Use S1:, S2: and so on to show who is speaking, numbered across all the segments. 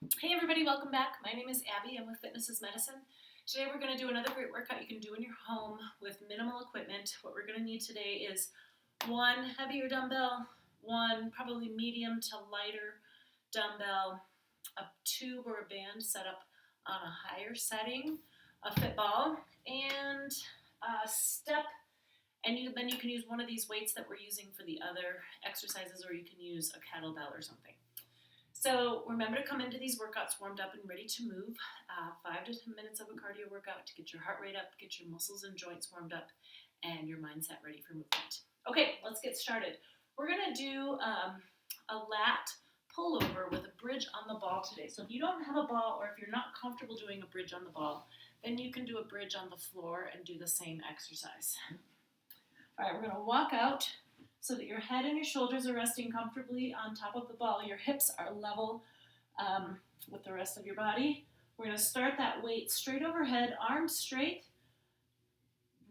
S1: Hey everybody, welcome back. My name is Abby. I'm with Fitness is Medicine. Today we're going to do another great workout you can do in your home with minimal equipment. What we're going to need today is one heavier dumbbell, one probably medium to lighter dumbbell, a tube or a band set up on a higher setting, a fit ball, and a step. And then you can use one of these weights that we're using for the other exercises, or you can use a kettlebell or something. So remember to come into these workouts warmed up and ready to move. 5 to 10 minutes of a cardio workout to get your heart rate up, get your muscles and joints warmed up, and your mindset ready for movement. Okay, let's get started. We're going to do a lat pullover with a bridge on the ball today. So if you don't have a ball, or if you're not comfortable doing a bridge on the ball, then you can do a bridge on the floor and do the same exercise. All right, we're going to walk out so that your head and your shoulders are resting comfortably on top of the ball. Your hips are level with the rest of your body. We're going to start that weight straight overhead, arms straight.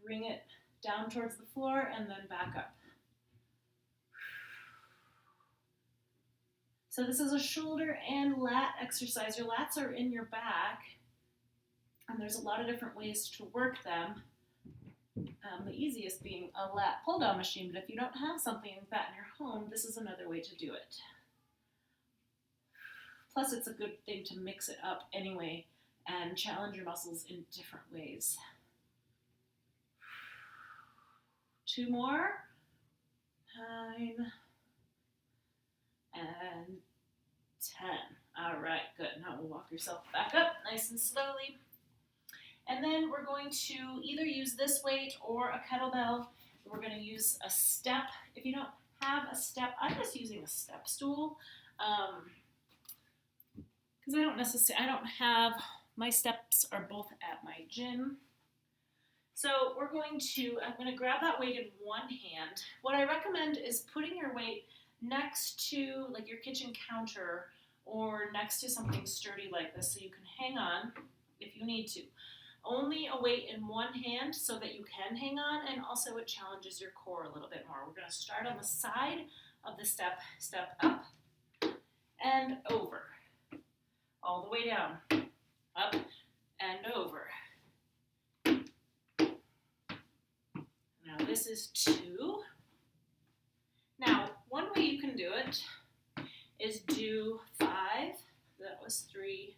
S1: Bring it down towards the floor and then back up. So this is a shoulder and lat exercise. Your lats are in your back, and there's a lot of different ways to work them. The easiest being a lat pull-down machine, but if you don't have something like that in your home, this is another way to do it. Plus, it's a good thing to mix it up anyway and challenge your muscles in different ways. 2 more. 9 and 10. All right, good. Now we'll walk yourself back up nice and slowly. And then we're going to either use this weight or a kettlebell. We're going to use a step. If you don't have a step, I'm just using a step stool because I don't have, my steps are both at my gym. So I'm going to grab that weight in one hand. What I recommend is putting your weight next to like your kitchen counter or next to something sturdy like this so you can hang on if you need to. Only a weight in one hand so that you can hang on, and also it challenges your core a little bit more. We're going to start on the side of the step up and over, all the way down, up and over. Now this is 2. Now, one way you can do it is do 5. That was 3.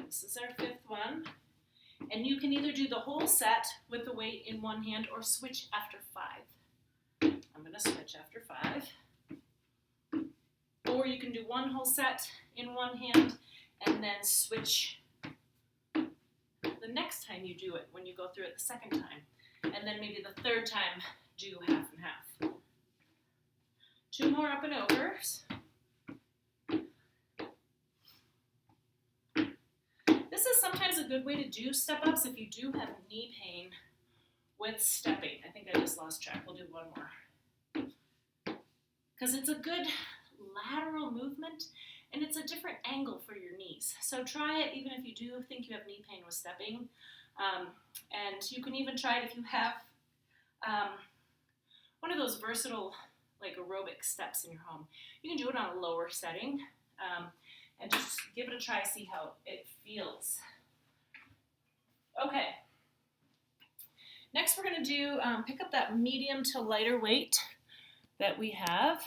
S1: This is our 5th one. And you can either do the whole set with the weight in one hand or switch after 5. I'm going to switch after 5. Or you can do one whole set in one hand and then switch the next time you do it when you go through it the second time. And then maybe the third time do half and half. 2 more up and overs. This is sometimes a good way to do step-ups if you do have knee pain with stepping. I think I just lost track. We'll do one more. Because it's a good lateral movement, and it's a different angle for your knees. So try it even if you do think you have knee pain with stepping. And you can even try it if you have one of those versatile like aerobic steps in your home. You can do it on a lower setting. And just give it a try, see how it feels. Okay. Next we're going to do, pick up that medium to lighter weight that we have.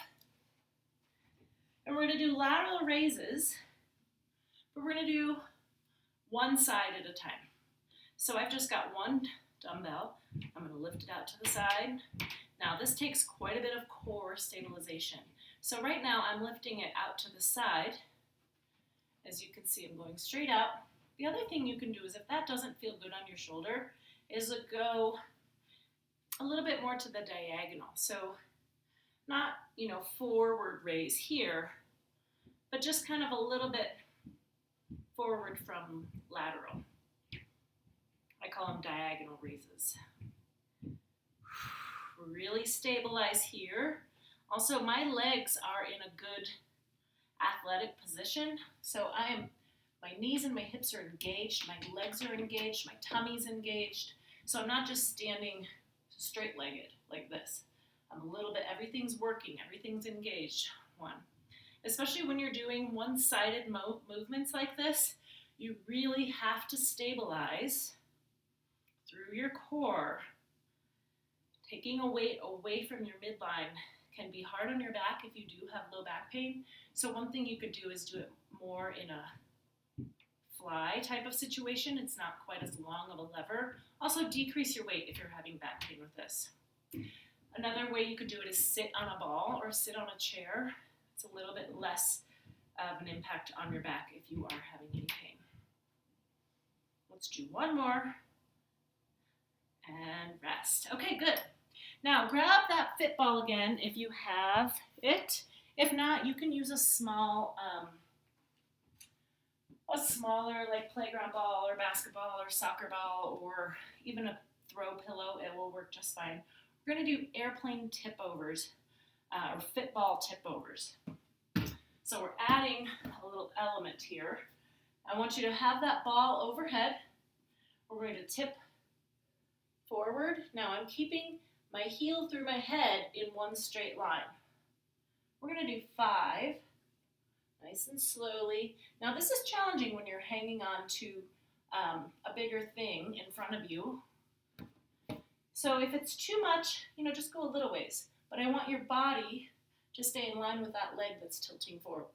S1: And we're going to do lateral raises, but we're going to do one side at a time. So I've just got one dumbbell. I'm going to lift it out to the side. Now this takes quite a bit of core stabilization. So right now I'm lifting it out to the side. As you can see, I'm going straight out. The other thing you can do is if that doesn't feel good on your shoulder, is to go a little bit more to the diagonal. So not, forward raise here, but just kind of a little bit forward from lateral. I call them diagonal raises. Really stabilize here. Also, my legs are in a good athletic position. So my knees and my hips are engaged, my legs are engaged, my tummy's engaged. So I'm not just standing straight-legged like this. I'm a little bit, everything's working, everything's engaged. 1. Especially when you're doing one-sided movements like this, you really have to stabilize through your core. Taking a weight away from your midline can be hard on your back if you do have low back pain. So one thing you could do is do it more in a fly type of situation. It's not quite as long of a lever. Also decrease your weight if you're having back pain with this. Another way you could do it is sit on a ball or sit on a chair. It's a little bit less of an impact on your back if you are having any pain. Let's do one more and rest. Okay, good. Now grab that fit ball again if you have it. If not, you can use a smaller like playground ball or basketball or soccer ball or even a throw pillow. It will work just fine. We're going to do airplane tip overs or fit ball tip overs. So we're adding a little element here. I want you to have that ball overhead. We're going to tip forward. Now I'm keeping my heel through my head in one straight line. We're going to do 5, nice and slowly. Now this is challenging when you're hanging on to a bigger thing in front of you. So if it's too much, just go a little ways. But I want your body to stay in line with that leg that's tilting forward,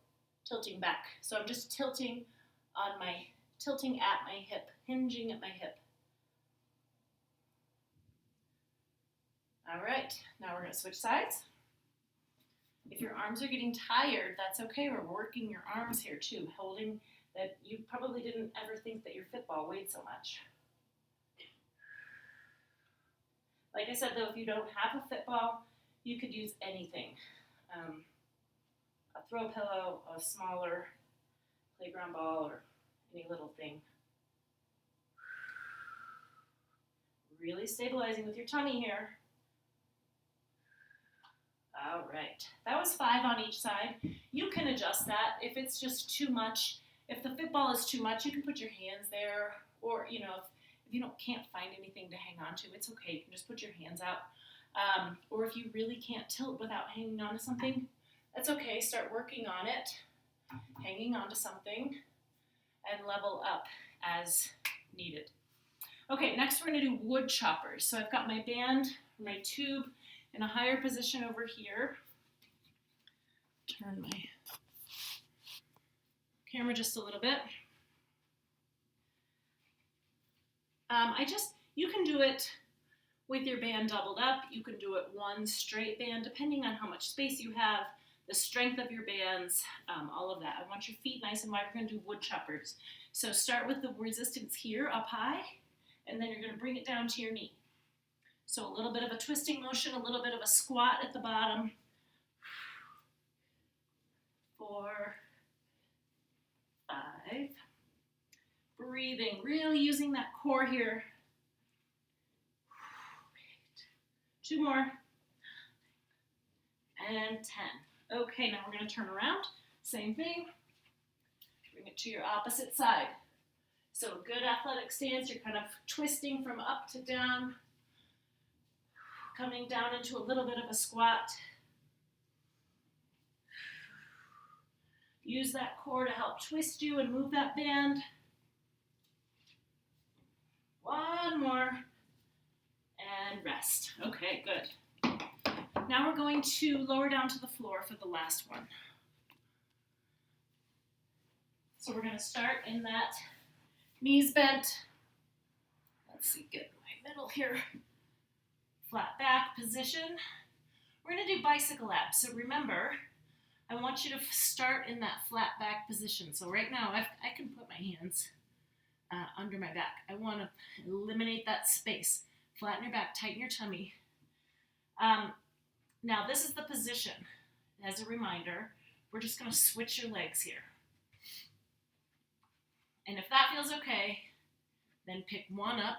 S1: tilting back. So I'm just tilting at my hip, hinging at my hip. All right, now we're going to switch sides. If your arms are getting tired, that's okay. We're working your arms here too, holding that. You probably didn't ever think that your fit ball weighed so much. Like I said though, if you don't have a fit ball, you could use anything. A throw pillow, a smaller playground ball, or any little thing. Really stabilizing with your tummy here. All right, that was 5 on each side. You can adjust that if it's just too much. If the fit ball is too much, you can put your hands there, or if you can't find anything to hang on to, it's okay. You can just put your hands out. Or if you really can't tilt without hanging on to something, that's okay. Start working on it, hanging on to something, and level up as needed. Okay, next we're going to do wood choppers. So I've got my band, my tube, in a higher position over here. Turn my camera just a little bit. You can do it with your band doubled up. You can do it one straight band, depending on how much space you have, the strength of your bands, all of that. I want your feet nice and wide. We're going to do wood choppers. So start with the resistance here up high, and then you're going to bring it down to your knee. So a little bit of a twisting motion, a little bit of a squat at the bottom. 4, 5. Breathing, really using that core here. 8. 2 more. And 10. Okay, now we're going to turn around. Same thing. Bring it to your opposite side. So a good athletic stance. You're kind of twisting from up to down. Coming down into a little bit of a squat. Use that core to help twist you and move that band. 1 more. And rest. Okay, good. Now we're going to lower down to the floor for the last one. So we're going to start in that knees bent. Let's see, get my middle here. Flat back position. We're going to do bicycle abs. So remember, I want you to start in that flat back position. So right now, I can put my hands under my back. I want to eliminate that space. Flatten your back, tighten your tummy. Now this is the position. As a reminder, we're just going to switch your legs here. And if that feels okay, then pick one up.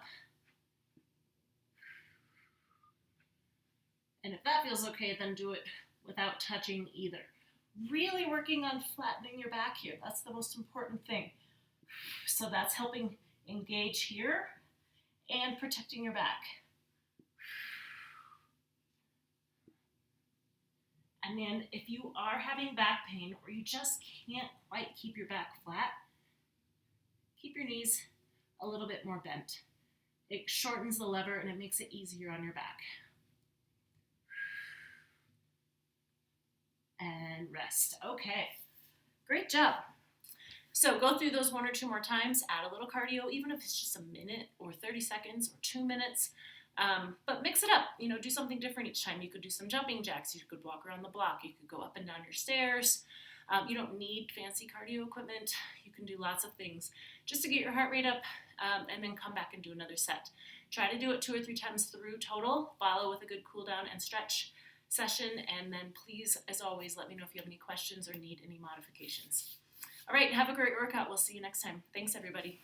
S1: And if that feels okay, then do it without touching either. Really working on flattening your back here. That's the most important thing. So that's helping engage here and protecting your back. And then if you are having back pain or you just can't quite keep your back flat, keep your knees a little bit more bent. It shortens the lever and it makes it easier on your back. And rest. Okay, great job. So go through those 1 or 2 more times, add a little cardio, even if it's just a minute or 30 seconds or 2 minutes. But mix it up, do something different each time. You could do some jumping jacks. You could walk around the block. You could go up and down your stairs. You don't need fancy cardio equipment. You can do lots of things just to get your heart rate up and then come back and do another set. Try to do it 2 or 3 times through total. Follow with a good cool down and stretch session. And then please, as always, let me know if you have any questions or need any modifications. All right, have a great workout. We'll see you next time. Thanks, everybody.